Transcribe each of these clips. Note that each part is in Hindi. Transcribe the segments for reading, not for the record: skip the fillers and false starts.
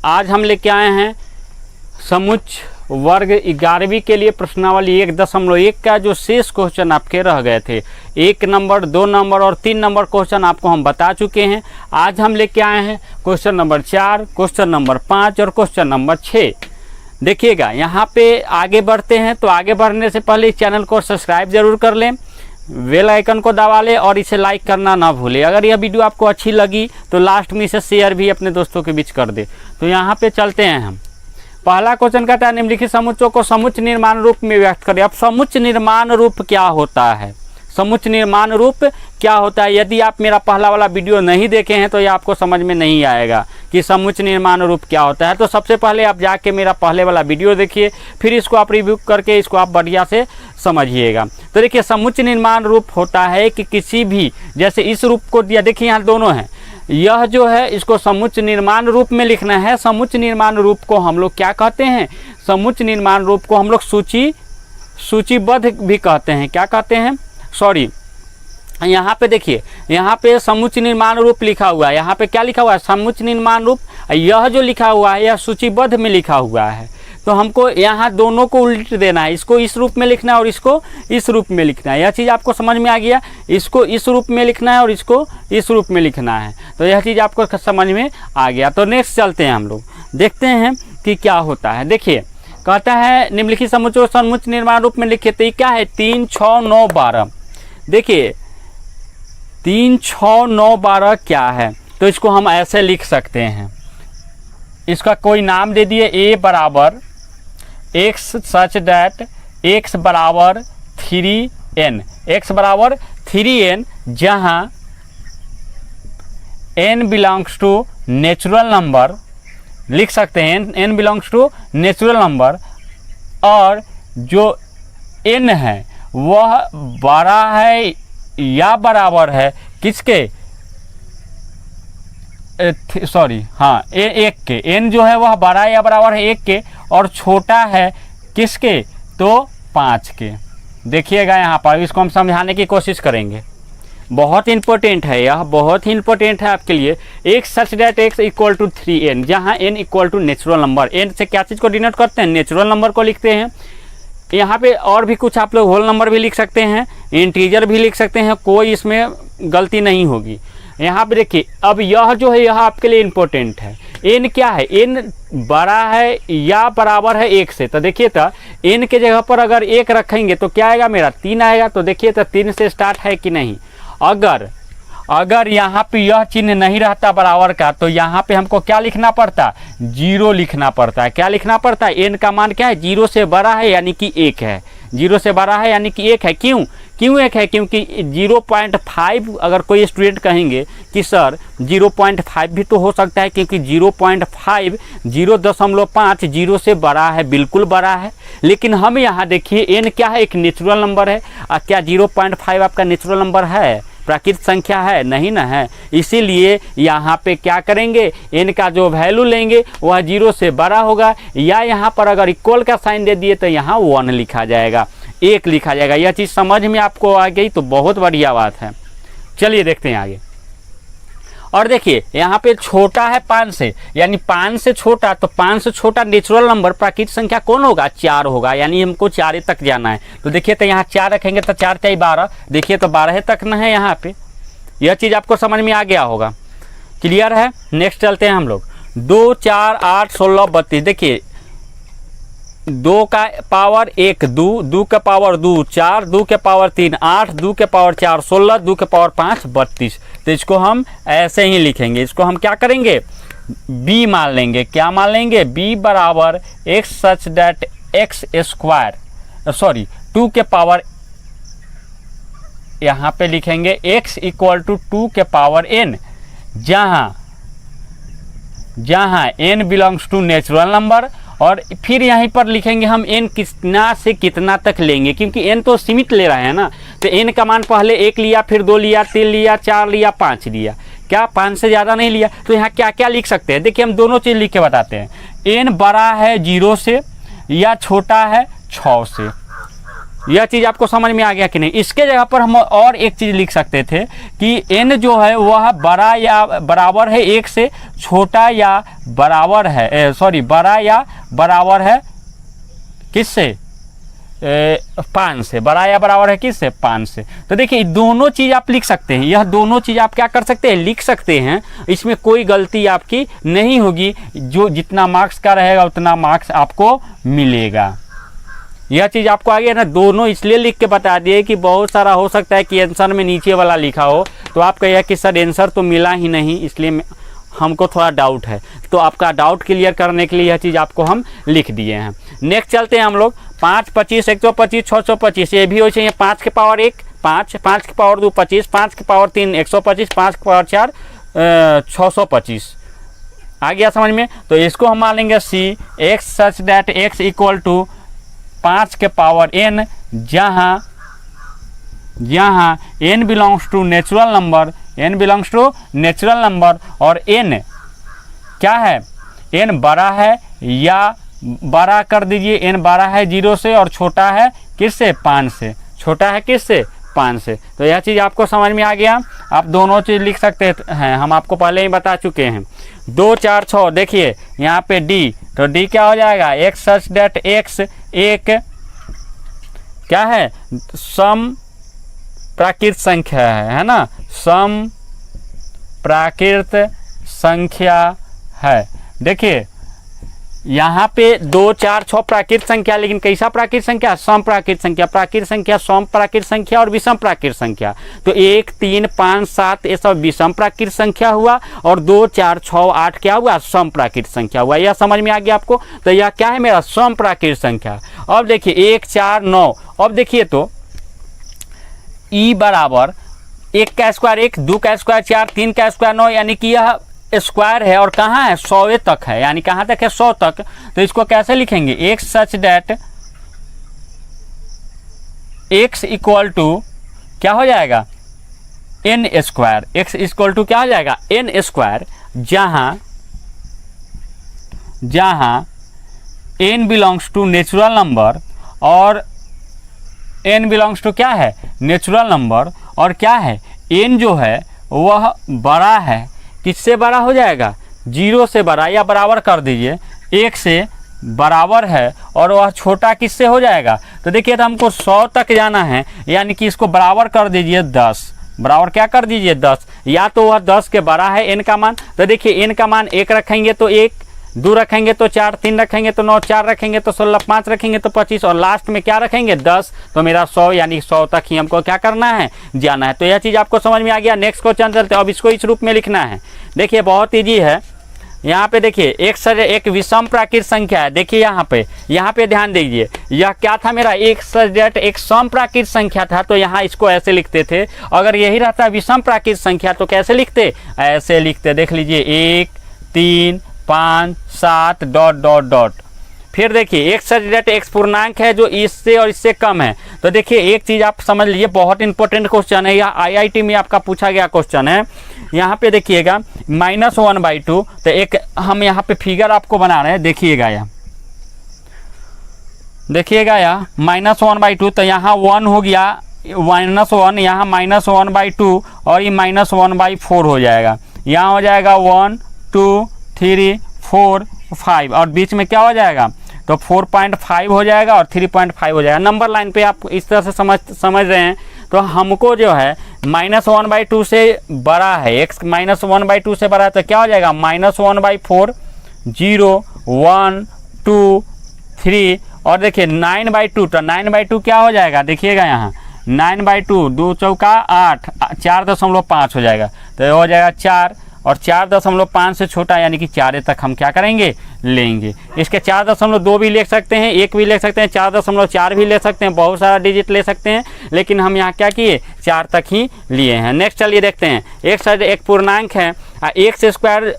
आज हम लेके आए हैं समुच्च वर्ग 11वीं के लिए प्रश्नावली 1.1 का जो शेष क्वेश्चन आपके रह गए थे। 1 नंबर, 2 नंबर और 3 नंबर क्वेश्चन आपको हम बता चुके हैं। आज हम लेके आए हैं क्वेश्चन नंबर 4, क्वेश्चन नंबर 5 और क्वेश्चन नंबर 6। देखिएगा, यहाँ पे आगे बढ़ते हैं तो आगे बढ़ने से पहले इस चैनल को सब्सक्राइब जरूर कर लें, बेल आइकन को दबा लें और इसे लाइक करना ना भूलें। अगर यह वीडियो आपको अच्छी लगी तो लास्ट में इसे शेयर भी अपने दोस्तों के बीच कर दे। तो यहाँ पे चलते हैं हम। पहला क्वेश्चन कहता है निम्नलिखित समुच्चों को समुच्च निर्माण रूप में व्यक्त करें। अब समुच्च निर्माण रूप क्या होता है? समुच्च निर्माण रूप क्या होता है? यदि आप मेरा पहला वाला वीडियो नहीं देखे हैं तो ये आपको समझ में नहीं आएगा कि समुच्च निर्माण रूप क्या होता है। तो सबसे पहले आप जाके मेरा पहले वाला वीडियो देखिए, फिर इसको आप रिव्यू करके इसको आप बढ़िया से समझिएगा। तो देखिए, समुच्च निर्माण रूप होता है कि किसी भी, जैसे इस रूप को दिया, देखिए यहाँ दोनों हैं, यह जो है इसको समुच्च निर्माण रूप में लिखना है। समुच्च निर्माण रूप को हम लोग क्या कहते हैं? समुच्च निर्माण रूप को हम लोग सूचीबद्ध भी कहते हैं। क्या कहते हैं? सॉरी, यहाँ पे देखिए, यहाँ पे समुच्च निर्माण रूप लिखा हुआ है। यहाँ पे क्या लिखा हुआ है? समुच्च निर्माण रूप। यह जो लिखा हुआ है यह सूचीबद्ध में लिखा हुआ है। तो हमको यहाँ दोनों को उल्ट देना है, इसको इस रूप में लिखना है और इसको इस रूप में लिखना है। यह चीज़ आपको समझ में आ गया? इसको इस रूप में लिखना है और इसको इस रूप में लिखना है। तो यह चीज़ आपको समझ में आ गया। तो नेक्स्ट चलते हैं, हम लोग देखते हैं कि क्या होता है। देखिए, कहता है निम्नलिखित समुच्चों को समुच्च निर्माण रूप में लिखे। तो ये क्या है? 3, 6, 9, 12। देखिए, 3, 6, 9, 12 क्या है? तो इसको हम ऐसे लिख सकते हैं, इसका कोई नाम दे दिए। ए बराबर x सच दैट x बराबर 3n, x बराबर 3n, जहाँ n belongs to natural number, लिख सकते हैं n belongs to natural number, और जो n है वह बड़ा है या बराबर है किसके? सॉरी, हाँ, एक के। n जो है वह बड़ा या बराबर है 1 के और छोटा है किसके? तो 5 के। देखिएगा यहाँ पर, इसको हम समझाने की कोशिश करेंगे। बहुत इंपॉर्टेंट है, यह बहुत ही इंपॉर्टेंट है आपके लिए। x such that x equal to 3n, जहाँ n equal to natural number. n से क्या चीज़ को डिनोट करते हैं? नेचुरल नंबर को लिखते हैं। यहाँ पे और भी कुछ आप लोग होल नंबर भी लिख सकते हैं, इंटीजर भी लिख सकते हैं, कोई इसमें गलती नहीं होगी। यहाँ पे देखिए, अब यह जो है यह आपके लिए इम्पोर्टेंट है। n क्या है? n बड़ा है या बराबर है 1 से। तो देखिए, तो n के जगह पर अगर 1 रखेंगे तो क्या आएगा? मेरा 3 आएगा। तो देखिए, तो 3 से स्टार्ट है कि नहीं? अगर यहाँ पे यह चिन्ह नहीं रहता बराबर का तो यहाँ पे हमको क्या लिखना पड़ता? 0 लिखना पड़ता है। क्या लिखना पड़ता है? n का मान क्या है? 0 से बड़ा है यानी कि 1 है। 0 से बड़ा है यानी कि 1 है। क्यों 1 है? क्योंकि 0.5, अगर कोई स्टूडेंट कहेंगे कि सर 0.5 भी तो हो सकता है, क्योंकि 0.5 0.5 0 से बड़ा है, बिल्कुल बड़ा है। लेकिन हम यहाँ देखिए, n क्या है? एक नेचुरल नंबर है। क्या 0.5 आपका नेचुरल नंबर है? प्राकृतिक संख्या है? नहीं ना है। इसीलिए यहाँ पे क्या करेंगे? n का जो वैल्यू लेंगे वह 0 से बड़ा होगा, या यहाँ पर अगर इक्वल का साइन दे दिए तो यहाँ 1 लिखा जाएगा, 1 लिखा जाएगा। यह चीज़ समझ में आपको आ गई तो बहुत बढ़िया बात है। चलिए देखते हैं आगे। और देखिए, यहाँ पे छोटा है 5 से, यानी 5 से छोटा। तो 5 से छोटा नेचुरल नंबर प्राकृतिक संख्या कौन होगा? 4 होगा, यानी हमको 4 तक जाना है। तो देखिए, तो यहाँ 4 रखेंगे तो 4 × 12, देखिए तो 12 तक न है यहाँ पे। यह चीज़ आपको समझ में आ गया होगा, क्लियर है। नेक्स्ट चलते हैं हम लोग। 2, 4, 8, 16, 32। देखिए, 2 का पावर 1 2, 2 का पावर 2 4, 2 के पावर 3 8, 2 के पावर 4 16, 2 के पावर 5 32। तो इसको हम ऐसे ही लिखेंगे। इसको हम क्या करेंगे? b मान लेंगे। क्या मान लेंगे? b बराबर x such that x square, sorry 2 के पावर, यहाँ पे लिखेंगे x इक्वल टू 2 के पावर n, जहाँ n belongs to natural number. और फिर यहीं पर लिखेंगे हम n कितना से कितना तक लेंगे, क्योंकि n तो सीमित ले रहे हैं ना। तो n का मान पहले 1 लिया, फिर 2 लिया, 3 लिया, 4 लिया, 5 लिया। क्या 5 से ज़्यादा नहीं लिया? तो यहाँ क्या क्या लिख सकते हैं? देखिए, हम दोनों चीज़ लिख के बताते हैं। n बड़ा है 0 से या छोटा है 6 से। यह चीज़ आपको समझ में आ गया कि नहीं? इसके जगह पर हम और एक चीज़ लिख सकते थे कि n जो है वह बड़ा या बराबर है 1 से, छोटा या बराबर है, बड़ा या बराबर है किससे, 5 से, बड़ा या बराबर है किससे, 5 से। तो देखिए दोनों चीज़ आप लिख सकते हैं, यह दोनों चीज़ आप क्या कर सकते हैं, लिख सकते हैं, इसमें कोई गलती आपकी नहीं होगी। जो जितना मार्क्स का रहेगा उतना मार्क्स आपको मिलेगा। यह चीज़ आपको आगे है ना, दोनों इसलिए लिख के बता दिए कि बहुत सारा हो सकता है कि आंसर में नीचे वाला लिखा हो तो आप कहिए कि सर आंसर तो मिला ही नहीं, इसलिए हमको थोड़ा डाउट है। तो आपका डाउट क्लियर करने के लिए यह चीज़ आपको हम लिख दिए हैं। नेक्स्ट चलते हैं हम लोग 5, 25, 125, 625, ये भी हो चाहिए 5 के पावर 1 5, 5 के पावर 2 25, 5 के पावर 3 125, 5 के पावर 4 625। आ गया समझ में। तो इसको हम मान लेंगे see x such that x equal to 5 के पावर n, जहाँ n belongs to natural number, n belongs to natural number और n क्या है, n बड़ा है या बड़ा कर दीजिए, n बड़ा है 0 से और छोटा है किससे, 5 से, छोटा है किससे, 5 से। तो यह चीज़ आपको समझ में आ गया। आप दोनों चीज़ लिख सकते हैं, हम आपको पहले ही बता चुके हैं। 2 4 6 देखिए यहाँ पे d, तो d क्या हो जाएगा, एक्स सच डेट एक्स एक क्या है, सम प्राकृत संख्या है ना, सम प्राकृत संख्या है। देखिए यहाँ पे 2 4 6 प्राकृत संख्या, लेकिन कैसा प्राकृत संख्या, सम प्राकृत संख्या। प्राकृत संख्या सम प्राकृत संख्या और विषम प्राकृत संख्या। तो 1 3 5 7 ये सब विषम प्राकृत संख्या हुआ और 2 4 6 8 क्या हुआ, सम प्राकृत संख्या हुआ। यह समझ में आ गया आपको। तो यह क्या है, मेरा सम प्राकृत संख्या। अब देखिए 1 4 9, अब देखिए तो ई बराबर 1 का स्क्वायर 1, 2 का स्क्वायर 4, 3 का स्क्वायर 9, यानी कि यह स्क्वायर है और कहाँ है, 100 तक है, यानी कहाँ तक है, 100 तक। तो इसको कैसे लिखेंगे, x such that x equal to क्या हो जाएगा, n square. X equal to क्या हो जाएगा, एन स्क्वायर, जहाँ n belongs to natural number और एन बिलोंग्स टू क्या है, नेचुरल नंबर, और क्या है, एन जो है वह बड़ा है, किससे बड़ा हो जाएगा, 0 से बड़ा या बराबर कर दीजिए, 1 से बराबर है, और वह छोटा किससे हो जाएगा। तो देखिए तो हमको 100 तक जाना है, यानी कि इसको बराबर कर दीजिए 10, बराबर क्या कर दीजिए 10, या तो वह 10 के बड़ा है n का मान। तो देखिए n का मान 1 रखेंगे तो 1, 2 रखेंगे तो 4, 3 रखेंगे तो 9, 4 रखेंगे तो 16, 5 रखेंगे तो 25 और लास्ट में क्या रखेंगे 10। तो मेरा 100 यानी 100 तक ही हमको क्या करना है, जाना है। तो यह चीज़ आपको समझ में आ गया। नेक्स्ट क्वेश्चन चलते हैं। अब इसको इस रूप में लिखना है। देखिए बहुत ईजी है। यहाँ पे देखिए एक विषम प्राकृत संख्या है। देखिए यहाँ पे ध्यान दीजिए, यह क्या था मेरा, एक सम प्राकृत संख्या था, तो यहाँ इसको ऐसे लिखते थे। अगर यही रहता विषम प्राकृत संख्या तो कैसे लिखते, ऐसे लिखते। देख लीजिए 1 3 5 7 डॉट डॉट डॉट। फिर देखिए एक्स सच डेट एक्स पूर्णांक है जो इससे और इससे कम है। तो देखिए एक चीज़ आप समझ लीजिए, बहुत इंपॉर्टेंट क्वेश्चन है, यह IIT में आपका पूछा गया क्वेश्चन है। यहाँ पे देखिएगा -1/2, तो एक हम यहाँ पे फिगर आपको बना रहे हैं, देखिएगा यहाँ -1/2, तो यहाँ 1 हो गया, -1, यहाँ -1/2 और ये -1/4 हो जाएगा। यहाँ हो जाएगा 1 2 3 4 5 और बीच में क्या हो जाएगा, तो 4.5 हो जाएगा और 3.5 हो जाएगा। नंबर लाइन पे आप इस तरह से समझ रहे हैं। तो हमको जो है -1/2 से बड़ा है, x -1/2 से बड़ा है, तो क्या हो जाएगा -1/4 0 1 2 3 और देखिए 9/2, तो 9/2 क्या हो जाएगा, देखिएगा यहाँ 9/2 2 चौका 8 4.5 हो जाएगा। तो ये हो जाएगा 4 और 4.5 से छोटा यानी कि 4 तक हम क्या करेंगे, लेंगे। इसके 4.2 भी ले सकते हैं, 1 भी ले सकते हैं, 4.4 भी ले सकते हैं, बहुत सारा डिजिट ले सकते हैं, लेकिन हम यहाँ क्या किए 4 तक ही लिए हैं। नेक्स्ट चलिए देखते हैं। एक पूर्णांक है, एक्स स्क्वायर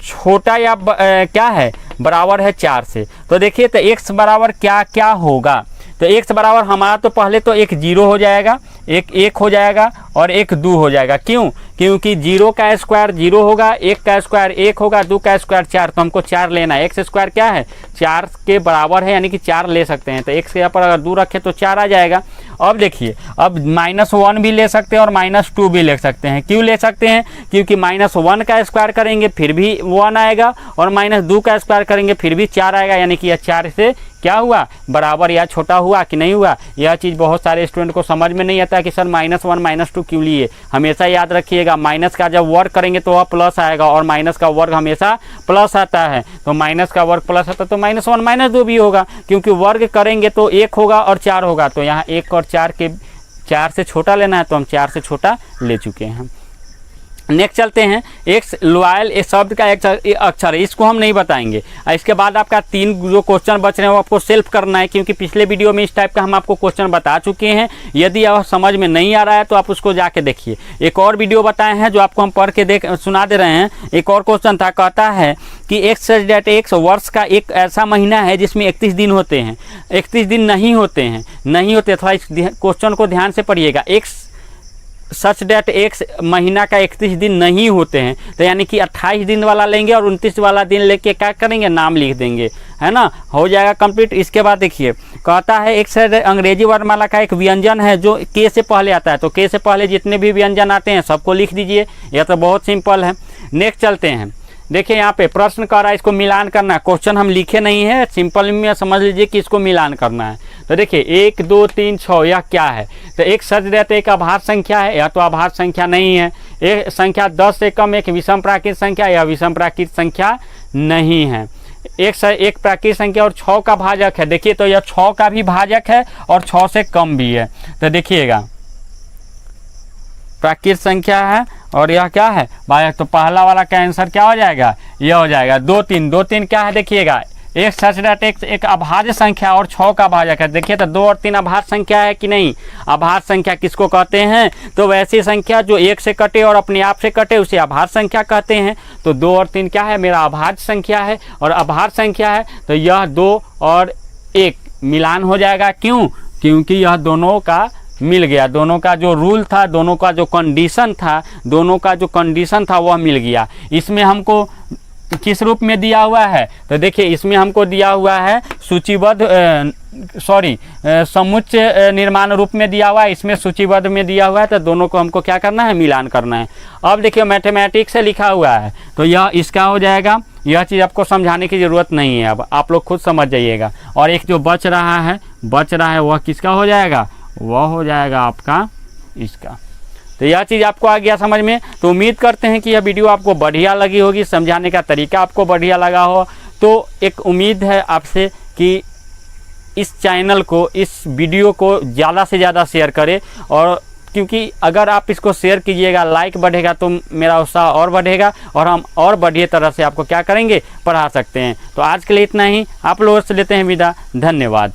छोटा या क्या है, बराबर है 4 से। तो देखिए तो एक्स बराबर क्या क्या होगा, तो एक्स बराबर हमारा तो पहले तो एक 0 हो जाएगा, एक 1 हो जाएगा और एक 2 हो जाएगा। क्यों? क्योंकि 0 का स्क्वायर 0 होगा, 1 का स्क्वायर 1 होगा, 2 का स्क्वायर 4, तो हमको 4 लेना है। एक्स स्क्वायर क्या है? 4 के बराबर है, यानी कि 4 ले सकते हैं। तो एक्स के यहाँ पर अगर 2 रखें तो 4 आ जाएगा। अब देखिए, अब -1 भी ले सकते हैं और -2 भी ले सकते हैं। क्यों ले सकते हैं? क्योंकि -1 का स्क्वायर करेंगे फिर भी 1 आएगा, और -2 का स्क्वायर करेंगे फिर भी 4 आएगा, यानी कि यह 4 से क्या हुआ? बराबर या छोटा हुआ कि नहीं हुआ? यह चीज़ बहुत सारे स्टूडेंट को समझ में नहीं आता कि सर -1 -2 क्यों लिए। हमेशा याद रखिएगा, माइनस का जब वर्ग करेंगे तो वह प्लस आएगा, और माइनस का वर्ग हमेशा प्लस आता है। तो माइनस का वर्ग प्लस आता है तो -1 -2 भी होगा, क्योंकि वर्ग करेंगे तो 1 होगा और 4 होगा। तो यहाँ 1 और 4 के 4 से छोटा लेना है, तो हम 4 से छोटा ले चुके हैं। नेक्स्ट चलते हैं, एक्स लॉयल इस शब्द का एक अक्षर है, इसको हम नहीं बताएंगे। इसके बाद आपका 3 जो क्वेश्चन बच रहे हैं वो आपको सेल्फ करना है, क्योंकि पिछले वीडियो में इस टाइप का हम आपको क्वेश्चन बता चुके हैं। यदि आप समझ में नहीं आ रहा है तो आप उसको जाके देखिए। एक और वीडियो बताए हैं जो आपको हम पढ़ के सुना दे रहे हैं। एक और क्वेश्चन था, कहता है कि एक्स वर्ष का एक ऐसा महीना है जिसमें 31 दिन होते हैं। 31 दिन नहीं होते। थोड़ा इस क्वेश्चन को ध्यान से पढ़िएगा। सच डेट एक्स महीना का 31 दिन नहीं होते हैं, तो यानी कि 28 दिन वाला लेंगे और 29 वाला दिन लेके क्या करेंगे? नाम लिख देंगे, है ना, हो जाएगा कंप्लीट। इसके बाद देखिए, कहता है एक अंग्रेजी वर्णमाला का एक व्यंजन है जो के से पहले आता है। तो के से पहले जितने भी व्यंजन आते हैं सबको लिख दीजिए, यह तो बहुत सिंपल है। नेक्स्ट चलते हैं, देखिए यहाँ पे प्रश्न कर रहा है, इसको मिलान करना है। क्वेश्चन हम लिखे नहीं है, सिंपल में समझ लीजिए कि इसको मिलान करना है। तो देखिए 1 2 3 6 यह क्या है? तो एक सच रहते एक आभाज्य संख्या है, यह तो आभाज्य संख्या नहीं है। एक संख्या 10 से कम एक विषम प्राकृत संख्या, यह विषम प्राकृत संख्या नहीं है। एक प्राकृत संख्या और 6 का भाजक है। देखिए तो यह 6 का भी भाजक है और 6 से कम भी है। तो देखिएगा प्राकृत संख्या है और यह क्या है? भाजक। तो पहला वाला का आंसर क्या हो जाएगा? यह हो जाएगा 2 3। 2 3 क्या है? देखिएगा एक सच डेट एक अभाज्य संख्या और 6 का भाजक है। देखिए तो 2 और 3 अभाज्य संख्या है कि नहीं? अभाज्य संख्या किसको कहते हैं? तो वैसी संख्या जो 1 से कटे और अपने आप से कटे उसे अभाज्य संख्या कहते हैं। तो 2 और 3 क्या है? मेरा अभाज्य संख्या है और अभाज्य संख्या है, तो यह 2 और 1 मिलान हो जाएगा। क्यों? क्योंकि यह दोनों का मिल गया, दोनों का जो रूल था, दोनों का जो कंडीशन था वह मिल गया। इसमें हमको किस रूप में दिया हुआ है? तो देखिए इसमें हमको दिया हुआ है सूचीबद्ध समुच्चय निर्माण रूप में दिया हुआ है, इसमें सूचीबद्ध में दिया हुआ है। तो दोनों को हमको क्या करना है? मिलान करना है। अब देखिए मैथमेटिक्स से लिखा हुआ है, तो यह इसका हो जाएगा। यह चीज़ आपको समझाने की ज़रूरत नहीं है, अब आप लोग खुद समझ जाइएगा। और एक जो बच रहा है वह किसका हो जाएगा? वह हो जाएगा आपका इसका। तो यह चीज़ आपको आ गया समझ में। तो उम्मीद करते हैं कि यह वीडियो आपको बढ़िया लगी होगी, समझाने का तरीका आपको बढ़िया लगा हो। तो एक उम्मीद है आपसे कि इस चैनल को, इस वीडियो को ज़्यादा से ज़्यादा शेयर करें, और क्योंकि अगर आप इसको शेयर कीजिएगा, लाइक बढ़ेगा तो मेरा उत्साह और बढ़ेगा और हम और बढ़िया तरह से आपको क्या करेंगे? पढ़ा सकते हैं। तो आज के लिए इतना ही, आप लोगों से लेते हैं विदा। धन्यवाद।